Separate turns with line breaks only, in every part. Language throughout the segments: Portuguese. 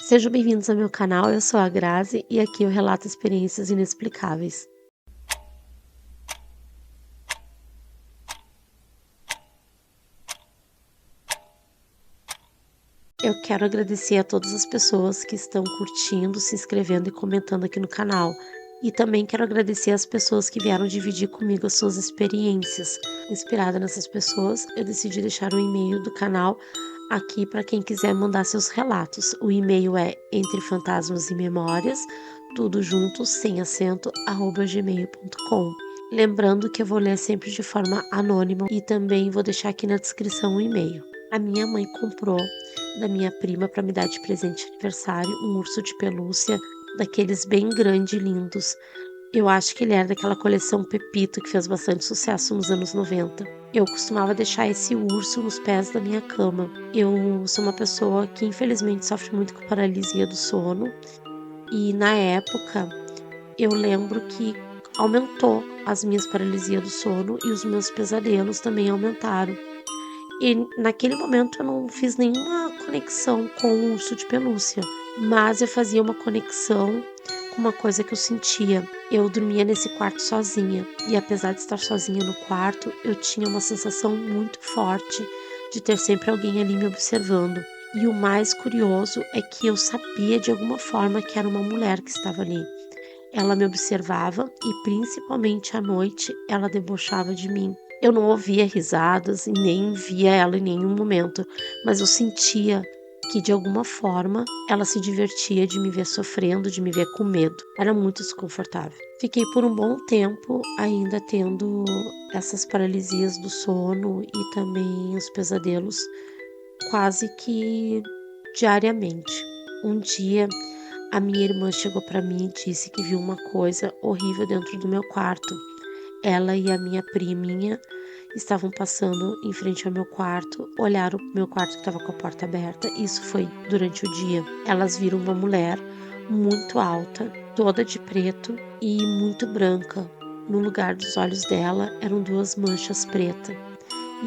Sejam bem-vindos ao meu canal, eu sou a Grazi e aqui eu relato experiências inexplicáveis. Eu quero agradecer a todas as pessoas que estão curtindo, se inscrevendo e comentando aqui no canal. E também quero agradecer as pessoas que vieram dividir comigo as suas experiências. Inspirada nessas pessoas, eu decidi deixar o e-mail do canal aqui para quem quiser mandar seus relatos. O e-mail é entrefantasmasememórias, tudo junto, sem acento, @gmail.com. Lembrando que eu vou ler sempre de forma anônima e também vou deixar aqui na descrição o e-mail. A minha mãe comprou da minha prima para me dar de presente de aniversário um urso de pelúcia daqueles bem grande e lindos. Eu acho que ele era daquela coleção Pepito que fez bastante sucesso nos anos 90. Eu costumava deixar esse urso nos pés da minha cama. Eu sou uma pessoa que infelizmente sofre muito com paralisia do sono e na época eu lembro que aumentou as minhas paralisias do sono e os meus pesadelos também aumentaram. E naquele momento eu não fiz nenhuma conexão com o urso de pelúcia, mas eu fazia uma conexão com uma coisa que eu sentia. Eu dormia nesse quarto sozinha, e apesar de estar sozinha no quarto, eu tinha uma sensação muito forte de ter sempre alguém ali me observando. E o mais curioso é que eu sabia de alguma forma que era uma mulher que estava ali. Ela me observava e, principalmente à noite, ela debochava de mim. Eu não ouvia risadas e nem via ela em nenhum momento, mas eu sentia que de alguma forma ela se divertia de me ver sofrendo, de me ver com medo. Era muito desconfortável. Fiquei por um bom tempo ainda tendo essas paralisias do sono e também os pesadelos quase que diariamente. Um dia a minha irmã chegou para mim e disse que viu uma coisa horrível dentro do meu quarto. Ela e a minha priminha estavam passando em frente ao meu quarto, olharam pro meu quarto que estava com a porta aberta. Isso foi durante o dia. Elas viram uma mulher muito alta, toda de preto e muito branca. No lugar dos olhos dela eram duas manchas pretas.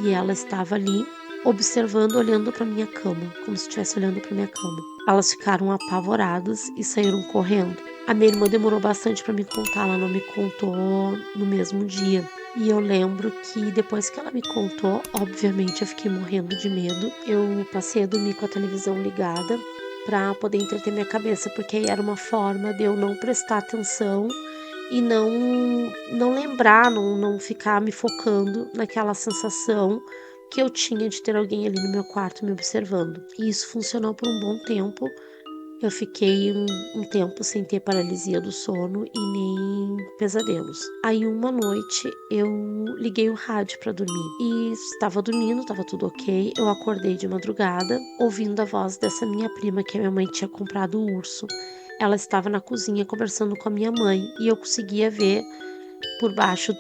E ela estava ali observando, olhando para minha cama, como se estivesse olhando para minha cama. Elas ficaram apavoradas e saíram correndo. A minha irmã demorou bastante para me contar, ela não me contou no mesmo dia. E eu lembro que depois que ela me contou, obviamente eu fiquei morrendo de medo. Eu passei a dormir com a televisão ligada para poder entreter minha cabeça, porque aí era uma forma de eu não prestar atenção e não lembrar, não ficar me focando naquela sensação que eu tinha de ter alguém ali no meu quarto me observando. E isso funcionou por um bom tempo. Eu fiquei um tempo sem ter paralisia do sono e nem pesadelos. Aí uma noite eu liguei o rádio para dormir e estava dormindo, estava tudo ok. Eu acordei de madrugada ouvindo a voz dessa minha prima que a minha mãe tinha comprado o urso. Ela estava na cozinha conversando com a minha mãe e eu conseguia ver por baixo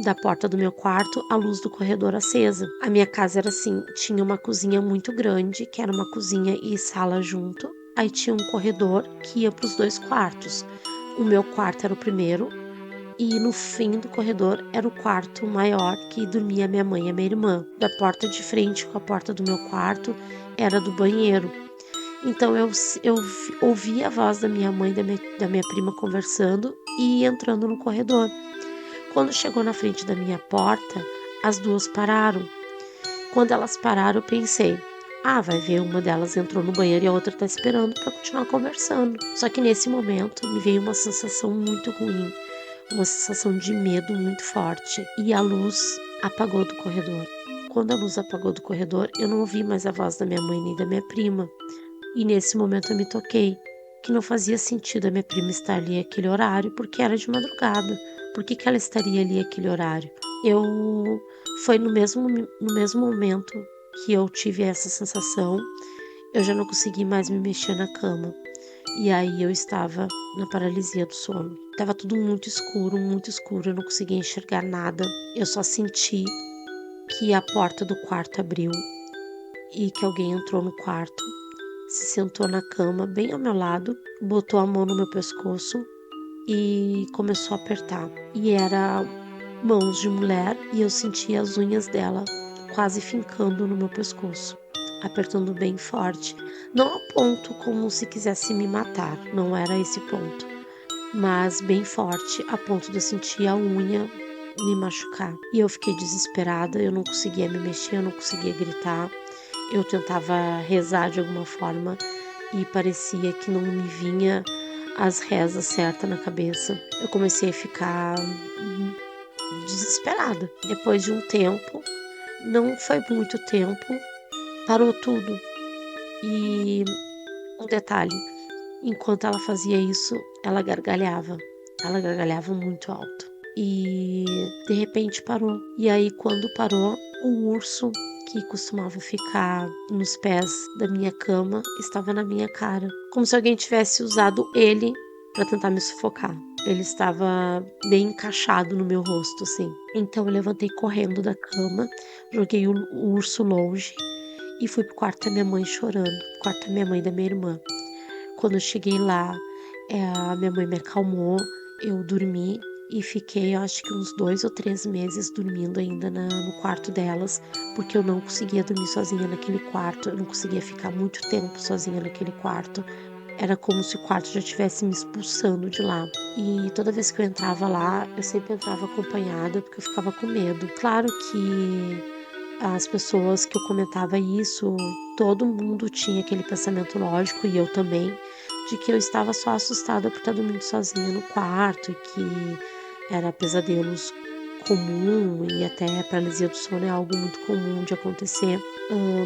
da porta do meu quarto a luz do corredor acesa. A minha casa era assim, tinha uma cozinha muito grande, que era uma cozinha e sala junto. Aí tinha um corredor que ia para os dois quartos. O meu quarto era o primeiro e no fim do corredor era o quarto maior que dormia minha mãe e a minha irmã. Da porta de frente com a porta do meu quarto era do banheiro. Então eu ouvi a voz da minha mãe e da minha prima conversando e entrando no corredor. Quando chegou na frente da minha porta, as duas pararam. Quando elas pararam, eu pensei: ah, vai ver, uma delas entrou no banheiro e a outra tá esperando para continuar conversando. Só que nesse momento me veio uma sensação muito ruim, uma sensação de medo muito forte, e a luz apagou do corredor. Quando a luz apagou do corredor, eu não ouvi mais a voz da minha mãe nem da minha prima. E nesse momento eu me toquei que não fazia sentido a minha prima estar ali aquele horário, porque era de madrugada. Por que ela estaria ali aquele horário? Eu Foi no mesmo momento que eu tive essa sensação, eu já não consegui mais me mexer na cama. E aí eu estava na paralisia do sono. Estava tudo muito escuro, eu não conseguia enxergar nada. Eu só senti que a porta do quarto abriu e que alguém entrou no quarto, se sentou na cama bem ao meu lado, botou a mão no meu pescoço e começou a apertar. E era mãos de mulher e eu sentia as unhas dela quase fincando no meu pescoço. apertando bem forte. Não ao ponto como se quisesse me matar, não era esse ponto, mas bem forte, a ponto de eu sentir a unha me machucar. E eu fiquei desesperada, eu não conseguia me mexer, eu não conseguia gritar. Eu tentava rezar de alguma forma e parecia que não me vinha as rezas certas na cabeça. Eu comecei a ficar desesperada. Depois de um tempo, não foi muito tempo, parou tudo. E um detalhe, enquanto ela fazia isso, ela gargalhava. Ela gargalhava muito alto. E de repente parou. E aí, quando parou, o urso que costumava ficar nos pés da minha cama estava na minha cara, como se alguém tivesse usado ele para tentar me sufocar. Ele estava bem encaixado no meu rosto, assim. Então eu levantei correndo da cama, joguei o urso longe e fui pro quarto da minha mãe chorando, pro quarto da minha mãe e da minha irmã. Quando eu cheguei lá, a minha mãe me acalmou, eu dormi e fiquei, eu acho que uns 2 ou 3 meses dormindo ainda no quarto delas, porque eu não conseguia dormir sozinha naquele quarto, eu não conseguia ficar muito tempo sozinha naquele quarto. Era como se o quarto já estivesse me expulsando de lá. E toda vez que eu entrava lá, eu sempre entrava acompanhada, porque eu ficava com medo. Claro que as pessoas que eu comentava isso, todo mundo tinha aquele pensamento lógico, e eu também, de que eu estava só assustada por estar dormindo sozinha no quarto e que era pesadelos comum e até paralisia do sono é algo muito comum de acontecer,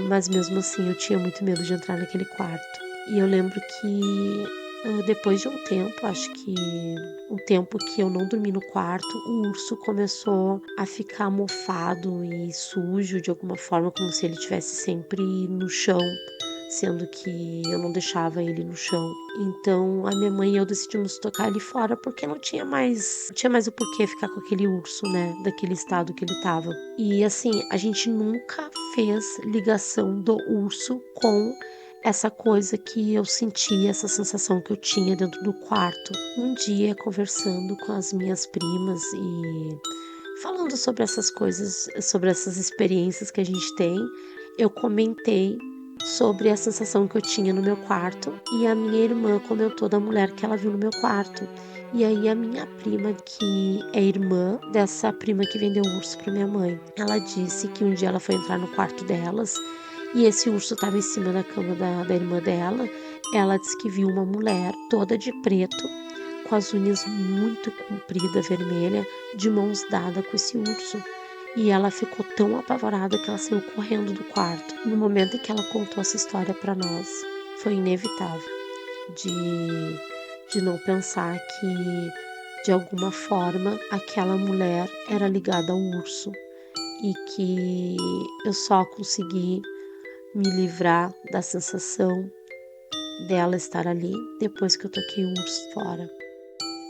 mas mesmo assim eu tinha muito medo de entrar naquele quarto. E eu lembro que, depois de um tempo, acho que um tempo que eu não dormi no quarto, o urso começou a ficar mofado e sujo de alguma forma, como se ele estivesse sempre no chão, sendo que eu não deixava ele no chão. Então a minha mãe e eu decidimos tocar ele fora, porque não tinha mais o porquê ficar com aquele urso, né, daquele estado que ele estava. E assim, a gente nunca fez ligação do urso com essa coisa que eu sentia, essa sensação que eu tinha dentro do quarto. Um dia, conversando com as minhas primas e falando sobre essas coisas, sobre essas experiências que a gente tem, eu comentei sobre a sensação que eu tinha no meu quarto, e a minha irmã comentou da mulher que ela viu no meu quarto. E aí a minha prima, que é irmã dessa prima que vendeu o urso para minha mãe, ela disse que um dia ela foi entrar no quarto delas e esse urso estava em cima da cama da irmã dela. Ela disse que viu uma mulher toda de preto, com as unhas muito compridas, vermelha, de mãos dadas com esse urso. E ela ficou tão apavorada que ela saiu correndo do quarto. No momento em que ela contou essa história para nós, foi inevitável de não pensar que, de alguma forma, aquela mulher era ligada ao urso e que eu só consegui me livrar da sensação dela estar ali depois que eu toquei o urso fora.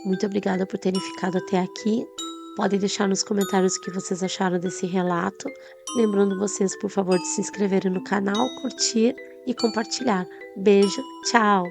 Muito obrigada por terem ficado até aqui. Podem deixar nos comentários o que vocês acharam desse relato. Lembrando vocês, por favor, de se inscreverem no canal, curtir e compartilhar. Beijo, tchau!